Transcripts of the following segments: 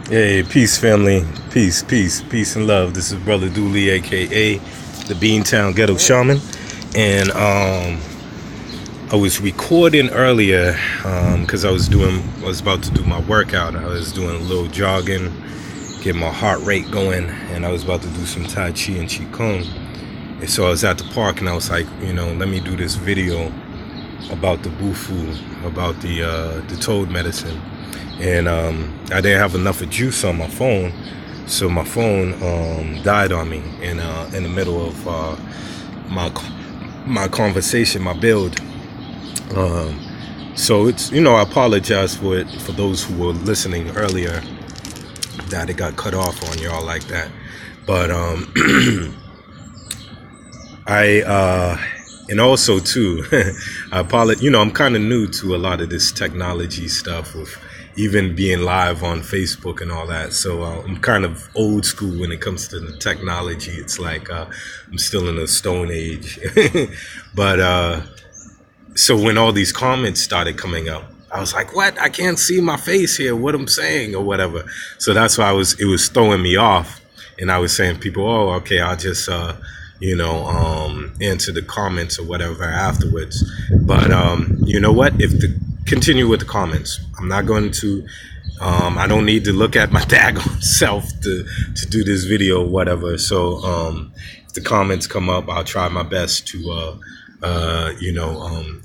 Hey, peace, family. Peace and love. This is Brother Dooley, aka the Beantown Shaman, and I was recording earlier because I was about to do my workout. I was doing a little jogging, get my heart rate going, and I was about to do some Tai Chi and Qigong. And so I was at the park, and I was like, let me do this video about the Bufo, about the toad medicine. And I didn't have enough of juice on my phone, so my phone died on me in the middle of my conversation, my build. So it's I apologize for it for those who were listening earlier that it got cut off on y'all like that, but and also too, I apologize. I'm kind of new to a lot of this technology stuff, with even being live on Facebook and all that. So I'm kind of old school when it comes to the technology. It's like I'm still in the Stone Age. But so when all these comments started coming up, I was like, "What? I can't see my face here. What I'm saying or whatever." So that's why it was throwing me off, and I was saying, "People, oh, okay, I'll just." Answer the comments or whatever afterwards. But you know what? Continue with the comments. I'm not going to. I don't need to look at my daggone self to do this video or whatever. So if the comments come up, I'll try my best to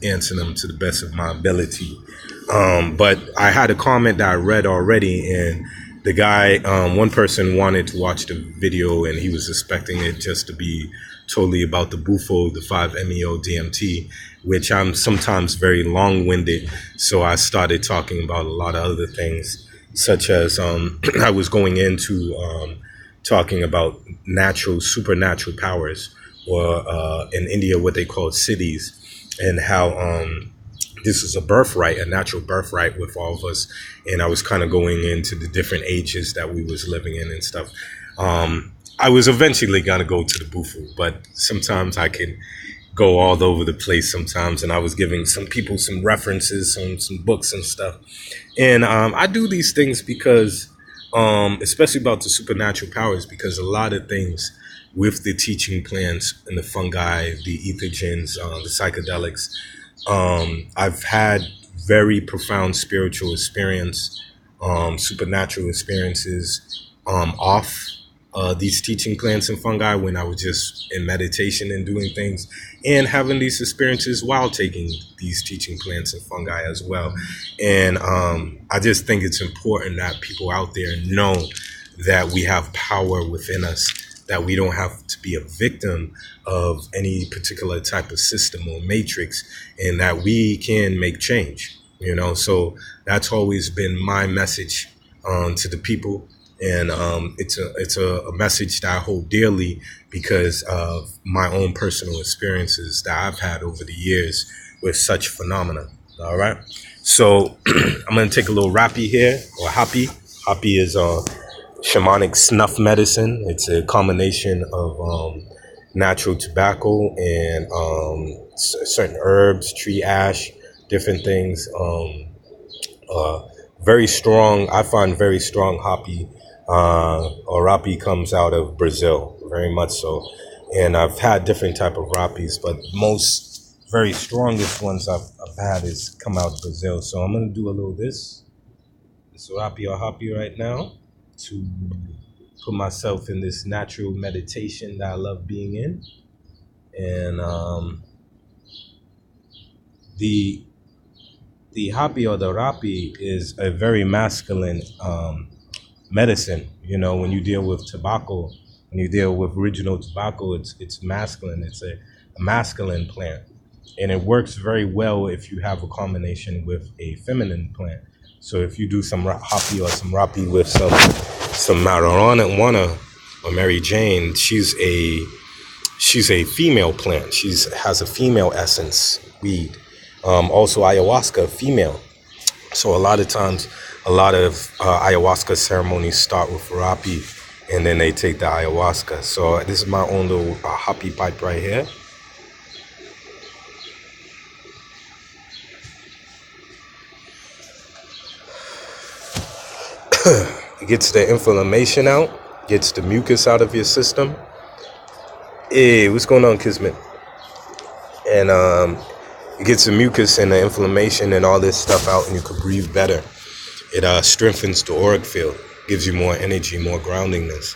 answer them to the best of my ability. But I had a comment that I read already, and the guy, one person wanted to watch the video, and he was expecting it just to be totally about the Bufo, the 5 MEO DMT, which I'm sometimes very long-winded. So I started talking about a lot of other things, such as I was going into talking about supernatural powers, or in India, what they call cities, and how this is a birthright, a natural birthright with all of us. And I was kind of going into the different ages that we was living in and stuff. I was eventually going to go to the Bufo, but sometimes I can go all over the place sometimes. And I was giving some people some references on some books and stuff. And I do these things because, especially about the supernatural powers, because a lot of things with the teaching plants and the fungi, the ethogens, the psychedelics, I've had very profound spiritual experience, supernatural experiences off these teaching plants and fungi when I was just in meditation and doing things, and having these experiences while taking these teaching plants and fungi as well. And I just think it's important that people out there know that we have power within us, that we don't have to be a victim of any particular type of system or matrix, and that we can make change. So that's always been my message to the people. And it's a message that I hold dearly because of my own personal experiences that I've had over the years with such phenomena. All right. So I'm going to take a little Rapeh here, or Happy. Happy is shamanic snuff medicine. It's a combination of natural tobacco and certain herbs, tree ash, different things. Very strong. I find very strong Happy. Or Rapeh comes out of Brazil, very much so. And I've had different type of Rapehs, but most very strongest ones I've had is come out of Brazil. So I'm gonna do a little this Rapeh or Happy right now to put myself in this natural meditation that I love being in. And the Happy or the Rapeh is a very masculine medicine. When you deal with tobacco, when you deal with original tobacco, it's masculine. It's a masculine plant, and it works very well if you have a combination with a feminine plant. So if you do some Happy or some Rapeh with some marijuana or Mary Jane, she's a female plant. Has a female essence weed. Also ayahuasca, female. So a lot of times, a lot of ayahuasca ceremonies start with Rapeh, and then they take the ayahuasca. So this is my own little Happy pipe right here. It gets the inflammation out, gets the mucus out of your system. Hey, what's going on, Kismet? And it gets the mucus and the inflammation and all this stuff out, and you can breathe better. It strengthens the auric field, gives you more energy, more groundingness.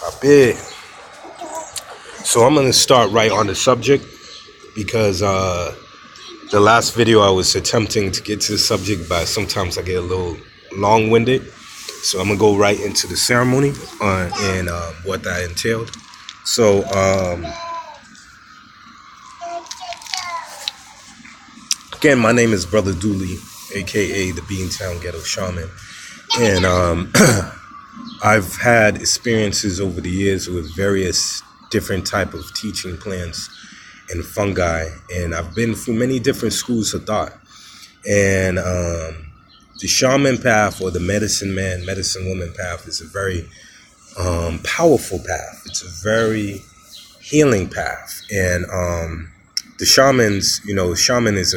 Rapeh. So I'm going to start right on the subject because the last video I was attempting to get to the subject, but sometimes I get a little long-winded. So I'm going to go right into the ceremony and what that entailed. So again, my name is Brother Dooley, aka the Beantown Ghetto Shaman. And I've had experiences over the years with various different type of teaching plants and fungi, and I've been through many different schools of thought. And the shaman path, or the medicine man, medicine woman path, is a very powerful path. It's a very healing path. And the shamans, shaman is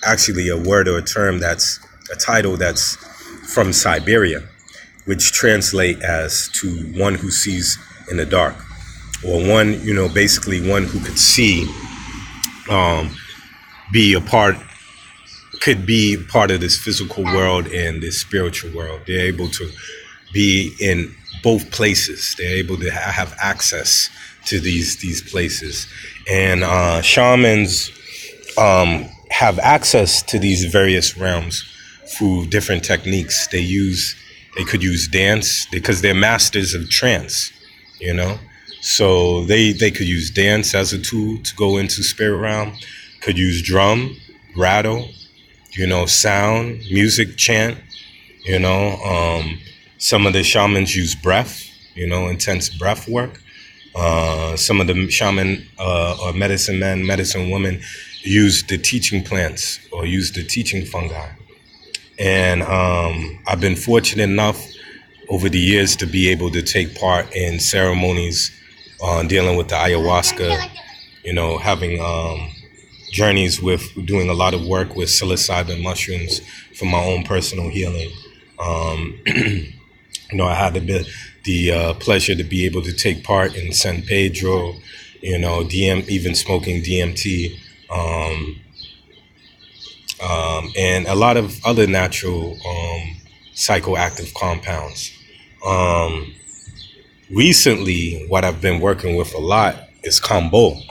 actually a word or a term, that's a title that's from Siberia, which translate as to one who sees in the dark, or one, basically one who could see, could be part of this physical world and this spiritual world. They're able to be in both places. They're able to have access to these places. And shamans have access to these various realms through different techniques. They could use dance because they're masters of trance, So they could use dance as a tool to go into spirit realm, could use drum, rattle, sound, music, chant, some of the shamans use breath, intense breath work. Some of the shaman or medicine men, medicine women use the teaching plants or use the teaching fungi. And I've been fortunate enough over the years to be able to take part in ceremonies dealing with the ayahuasca, having journeys with doing a lot of work with psilocybin mushrooms for my own personal healing. I had the pleasure to be able to take part in San Pedro, even smoking DMT, and a lot of other natural psychoactive compounds. Recently, what I've been working with a lot is Kambo.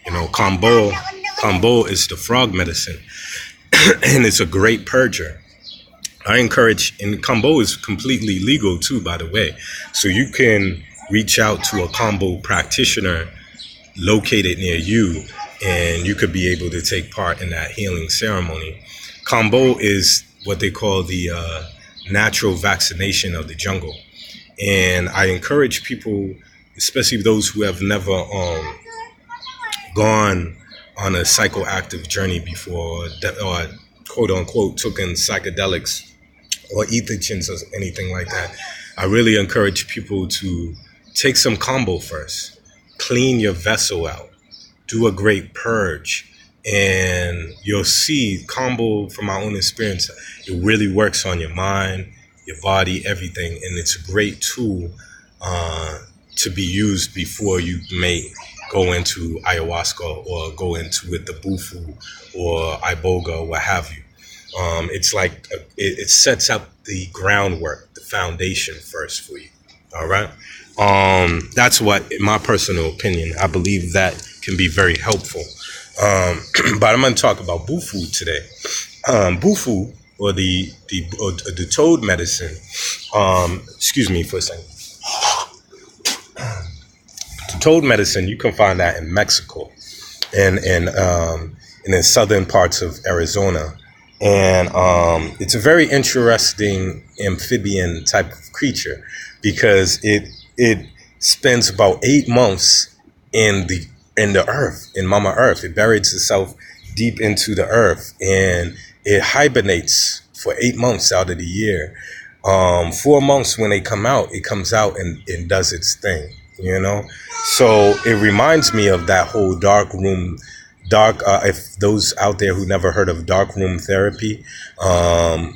Kambo is the frog medicine, and it's a great purger. I encourage, and Kambo is completely legal too, by the way. So you can reach out to a Kambo practitioner located near you, and you could be able to take part in that healing ceremony. Kambo is what they call the natural vaccination of the jungle. And I encourage people, especially those who have never gone on a psychoactive journey before, or quote unquote took in psychedelics or ethogens or anything like that. I really encourage people to take some Kambo first, clean your vessel out, do a great purge, and you'll see Kambo, from my own experience, it really works on your mind, your body, everything, and it's a great tool to be used before you may go into ayahuasca or go into with the Bufo or iboga or what have you. It's like it sets up the groundwork, the foundation first for you. All right. That's what, in my personal opinion, I believe that can be very helpful. But I'm going to talk about Bufo today. Bufo, or the toad medicine. Excuse me for a second. The toad medicine, you can find that in Mexico and in the southern parts of Arizona. And it's a very interesting amphibian type of creature because it spends about 8 months in the earth, in Mama Earth. It buries itself deep into the earth, and it hibernates for 8 months out of the year. 4 months when they come out, it comes out and does its thing. you know. So it reminds me of that whole if those out there who never heard of dark room therapy,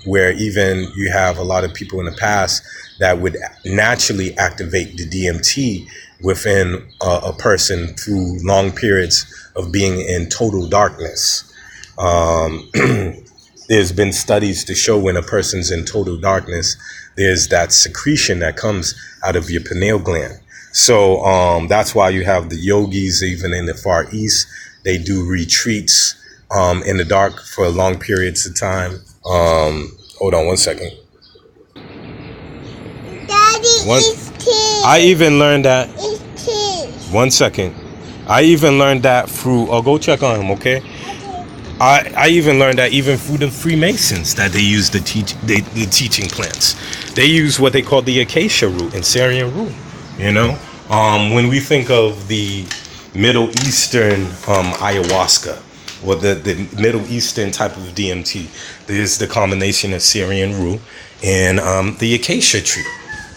where even you have a lot of people in the past that would naturally activate the DMT within a person through long periods of being in total darkness. Um, there's been studies to show when a person's in total darkness, there's that secretion that comes out of your pineal gland. So that's why you have the yogis, even in the Far East, they do retreats in the dark for long periods of time. Hold on one second. Daddy, I even learned that. One second. I even learned that through. Oh, go check on him, okay? I even learned that even through the Freemasons that they use the teaching plants. They use what they call the acacia root and Syrian root. You know, when we think of the Middle Eastern ayahuasca or the Middle Eastern type of DMT, there's the combination of Syrian root and the acacia tree.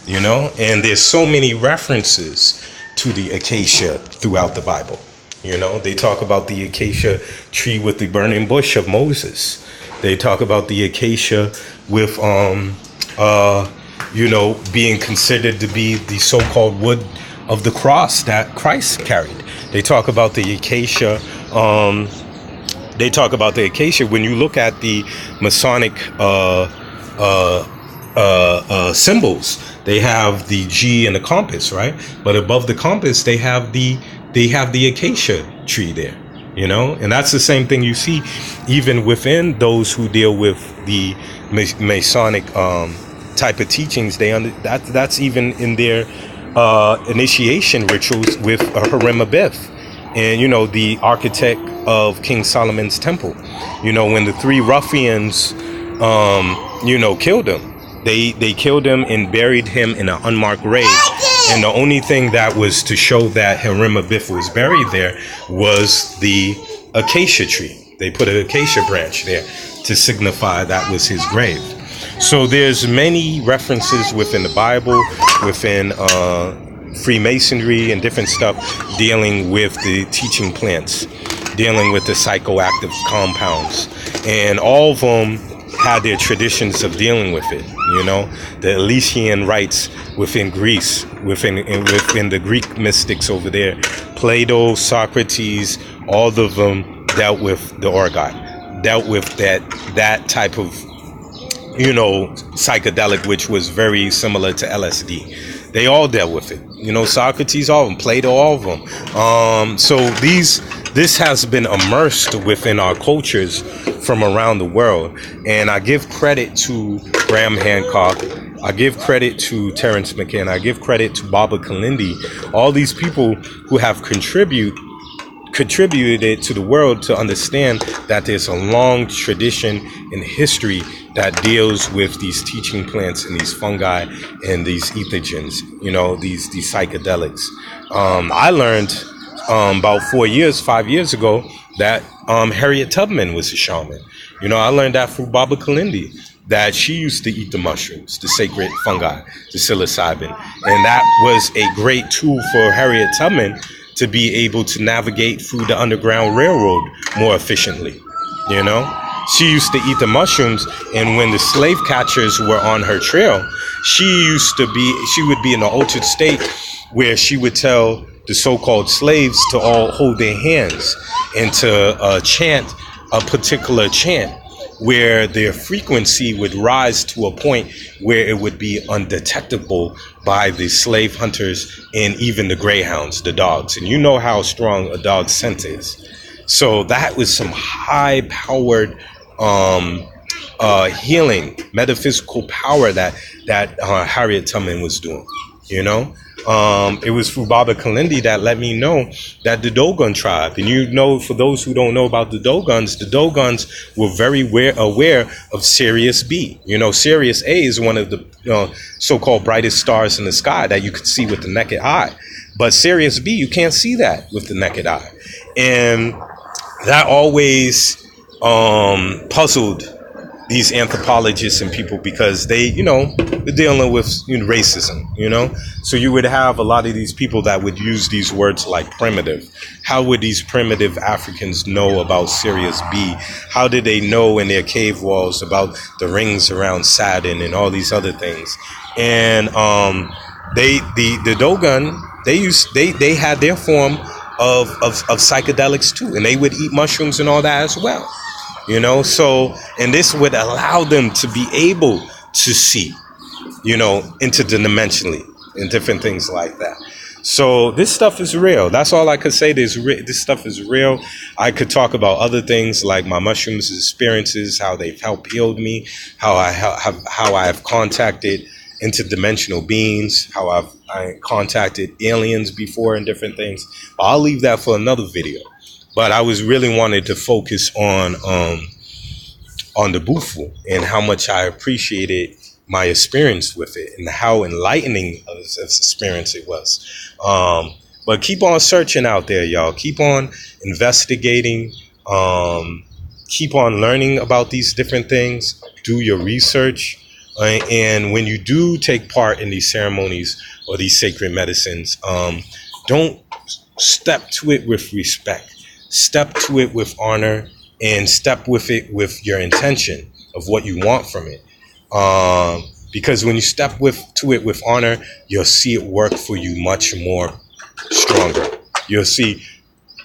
You know, and there's so many references to the acacia throughout the Bible. You know, they talk about the acacia tree with the burning bush of Moses. They talk about the acacia with, being considered to be the so-called wood of the cross that Christ carried. They talk about the acacia. When you look at the Masonic symbols, they have the G and the compass, right? But above the compass, they have the acacia tree there, you know, and that's the same thing you see even within those who deal with the Masonic type of teachings. That's even in their initiation rituals with Hiram Abiff, and you know, the architect of King Solomon's temple. You know, when the three ruffians, killed him. They killed him and buried him in an unmarked grave. And the only thing that was to show that Hiram Abiff was buried there was the acacia tree. They put an acacia branch there to signify that was his grave. So there's many references within the Bible, within Freemasonry and different stuff dealing with the teaching plants, dealing with the psychoactive compounds. And all of them had their traditions of dealing with it. You know, the Elysian rites within Greece, within the Greek mystics over there, Plato, Socrates, all of them dealt with the orgot, dealt with that type of, you know, psychedelic, which was very similar to LSD. They all dealt with it. You know, Socrates, all of them, Plato, all of them. So this has been immersed within our cultures from around the world. And I give credit to Graham Hancock. I give credit to Terence McKenna. I give credit to Baba Kalindi. All these people who have contributed to the world to understand that there's a long tradition in history that deals with these teaching plants and these fungi and these ethogens, you know, these psychedelics. I learned about 5 years ago that Harriet Tubman was a shaman. You know, I learned that through Baba Kalindi, that she used to eat the mushrooms, the sacred fungi, the psilocybin. And that was a great tool for Harriet Tubman to be able to navigate through the Underground Railroad more efficiently. You know, she used to eat the mushrooms, and when the slave catchers were on her trail, she would be in an altered state where she would tell the so-called slaves to all hold their hands and to chant a particular chant where their frequency would rise to a point where it would be undetectable by the slave hunters and even the greyhounds, the dogs. And you know how strong a dog's scent is. So that was some high-powered healing, metaphysical power that Harriet Tubman was doing, you know? It was through Baba Kalindi that let me know that the Dogon tribe, and you know, for those who don't know about the Dogons were very aware of Sirius B. You know, Sirius A is one of the so-called brightest stars in the sky that you could see with the naked eye. But Sirius B, you can't see that with the naked eye. And that always puzzled these anthropologists and people, because they, they're dealing with racism, so you would have a lot of these people that would use these words like primitive. How would these primitive Africans know about Sirius B? How did they know in their cave walls about the rings around Saturn and all these other things? And the Dogon, they had their form of psychedelics too, and they would eat mushrooms and all that as well. So, and this would allow them to be able to see, interdimensionally and different things like that. So this stuff is real. That's all I could say. This stuff is real. I could talk about other things like my mushrooms experiences, how they've helped healed me, how I have contacted interdimensional beings, how I contacted aliens before and different things. But I'll leave that for another video. But I was really wanted to focus on the Bufo and how much I appreciated my experience with it and how enlightening of an experience it was. But keep on searching out there, y'all. Keep on investigating. Keep on learning about these different things. Do your research. And when you do take part in these ceremonies or these sacred medicines, don't step to it with respect. Step to it with honor, and step with it with your intention of what you want from it. Because when you step to it with honor, you'll see it work for you much more stronger. You'll see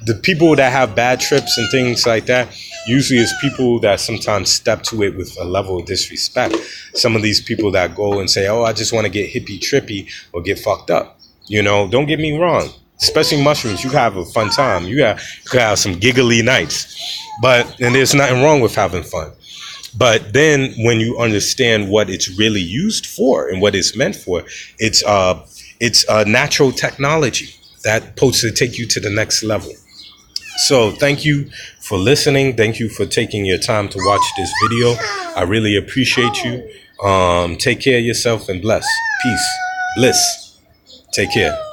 the people that have bad trips and things like that, usually is people that sometimes step to it with a level of disrespect. Some of these people that go and say, oh, I just want to get hippie trippy or get fucked up. Don't get me wrong. Especially mushrooms, you have a fun time. You could have some giggly nights. And there's nothing wrong with having fun. But then when you understand what it's really used for and what it's meant for, it's a natural technology that's supposed to take you to the next level. So thank you for listening. Thank you for taking your time to watch this video. I really appreciate you. Take care of yourself and bless. Peace. Bliss. Take care.